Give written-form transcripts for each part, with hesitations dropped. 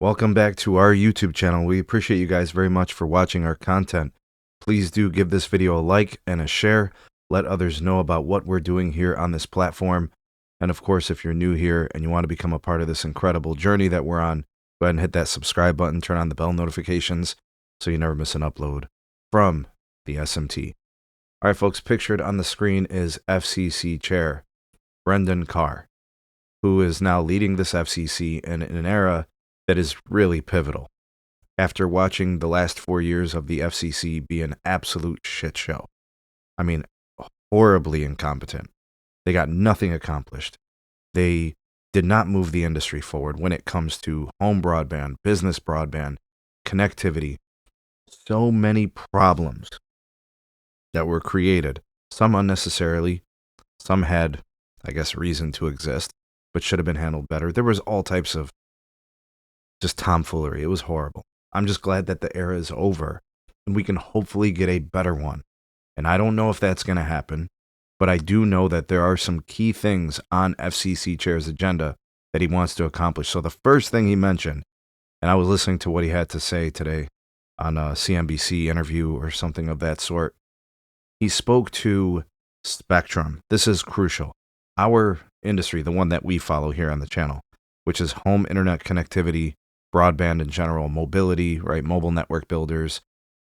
Welcome back to our YouTube channel. We appreciate you guys very much for watching our content. Please do give this video a like and a share. Let others know about what we're doing here on this platform. And of course, if you're new here and you want to become a part of this incredible journey that we're on, go ahead and hit that subscribe button, turn on the bell notifications so you never miss an upload from the SMT. All right, folks, pictured on the screen is FCC Chair Brendan Carr, who is now leading this FCC in an era that is really pivotal. After watching the last 4 years of the FCC be an absolute shit show. I mean, horribly incompetent. They got nothing accomplished. They did not move the industry forward when it comes to home broadband, business broadband, connectivity. So many problems that were created, some unnecessarily, some had, I guess, reason to exist, but should have been handled better. There was all types of just tomfoolery. It was horrible. I'm just glad that the era is over and we can hopefully get a better one. And I don't know if that's going to happen, but I do know that there are some key things on FCC Chair's agenda that he wants to accomplish. So the first thing he mentioned, and I was listening to what he had to say today on a CNBC interview or something of that sort, he spoke to Spectrum. This is crucial. Our industry, the one that we follow here on the channel, which is home internet connectivity, broadband in general, mobility, right? Mobile network builders.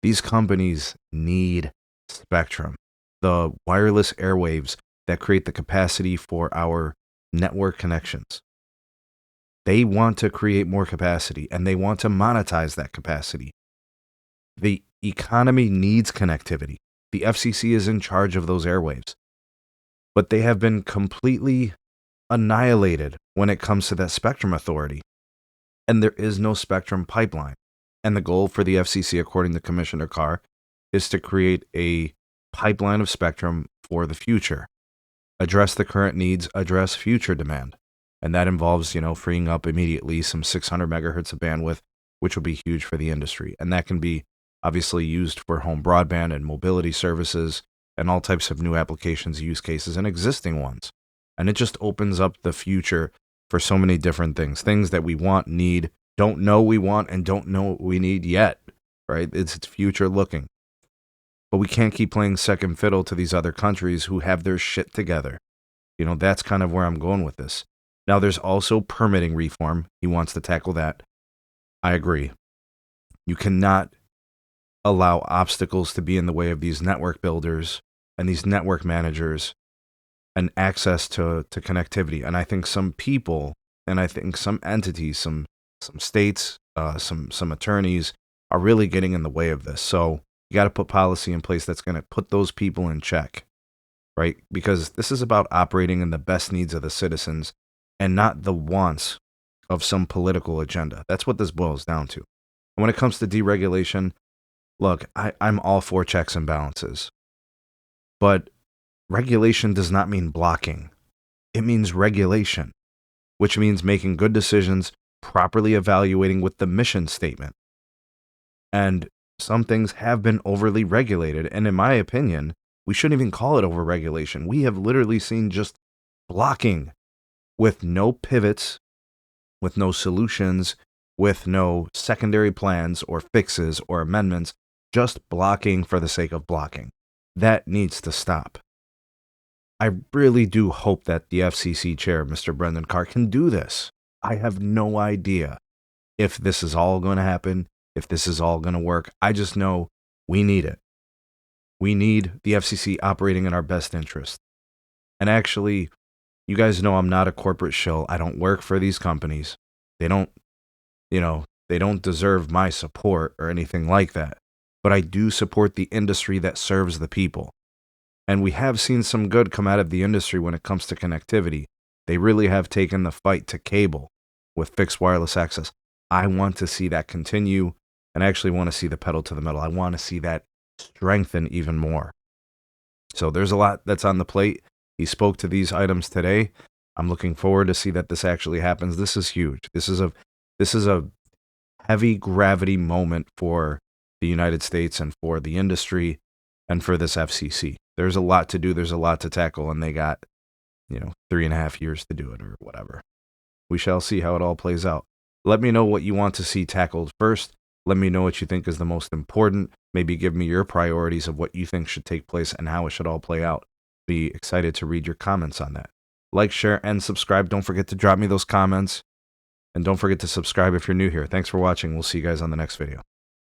These companies need spectrum, the wireless airwaves that create the capacity for our network connections. They want to create more capacity and they want to monetize that capacity. The economy needs connectivity. The FCC is in charge of those airwaves, but they have been completely annihilated when it comes to that spectrum authority. And there is no spectrum pipeline. And the goal for the FCC, according to Commissioner Carr, is to create a pipeline of spectrum for the future. Address the current needs, address future demand. And that involves, freeing up immediately some 600 megahertz of bandwidth, which will be huge for the industry. And that can be obviously used for home broadband and mobility services and all types of new applications, use cases, and existing ones. And it just opens up the future for so many different things that we want, need, don't know we want, and don't know what we need yet, right? It's future looking. But we can't keep playing second fiddle to these other countries who have their shit together. That's kind of where I'm going with this. Now, there's also permitting reform. He wants to tackle that. I agree. You cannot allow obstacles to be in the way of these network builders and these network managers and access to connectivity. And I think some people, and I think some entities, some states, some attorneys are really getting in the way of this. So you got to put policy in place that's going to put those people in check, right? Because this is about operating in the best needs of the citizens and not the wants of some political agenda. That's what this boils down to. And when it comes to deregulation, look, I'm all for checks and balances, but regulation does not mean blocking. It means regulation, which means making good decisions, properly evaluating with the mission statement. And some things have been overly regulated. And in my opinion, we shouldn't even call it overregulation. We have literally seen just blocking with no pivots, with no solutions, with no secondary plans or fixes or amendments, just blocking for the sake of blocking. That needs to stop. I really do hope that the FCC chair, Mr. Brendan Carr, can do this. I have no idea if this is all going to happen, if this is all going to work. I just know we need it. We need the FCC operating in our best interest. And actually, you guys know I'm not a corporate shill. I don't work for these companies. They don't deserve my support or anything like that. But I do support the industry that serves the people. And we have seen some good come out of the industry when it comes to connectivity. They really have taken the fight to cable with fixed wireless access. I want to see that continue, and I actually want to see the pedal to the metal. I want to see that strengthen even more. So there's a lot that's on the plate. He spoke to these items today. I'm looking forward to see that this actually happens. This is huge. This is a heavy gravity moment for the United States and for the industry and for this FCC. There's a lot to do. There's a lot to tackle, and they got 3.5 years to do it or whatever. We shall see how it all plays out. Let me know what you want to see tackled first. Let me know what you think is the most important. Maybe give me your priorities of what you think should take place and how it should all play out. Be excited to read your comments on that. Like, share, and subscribe. Don't forget to drop me those comments. And don't forget to subscribe if you're new here. Thanks for watching. We'll see you guys on the next video.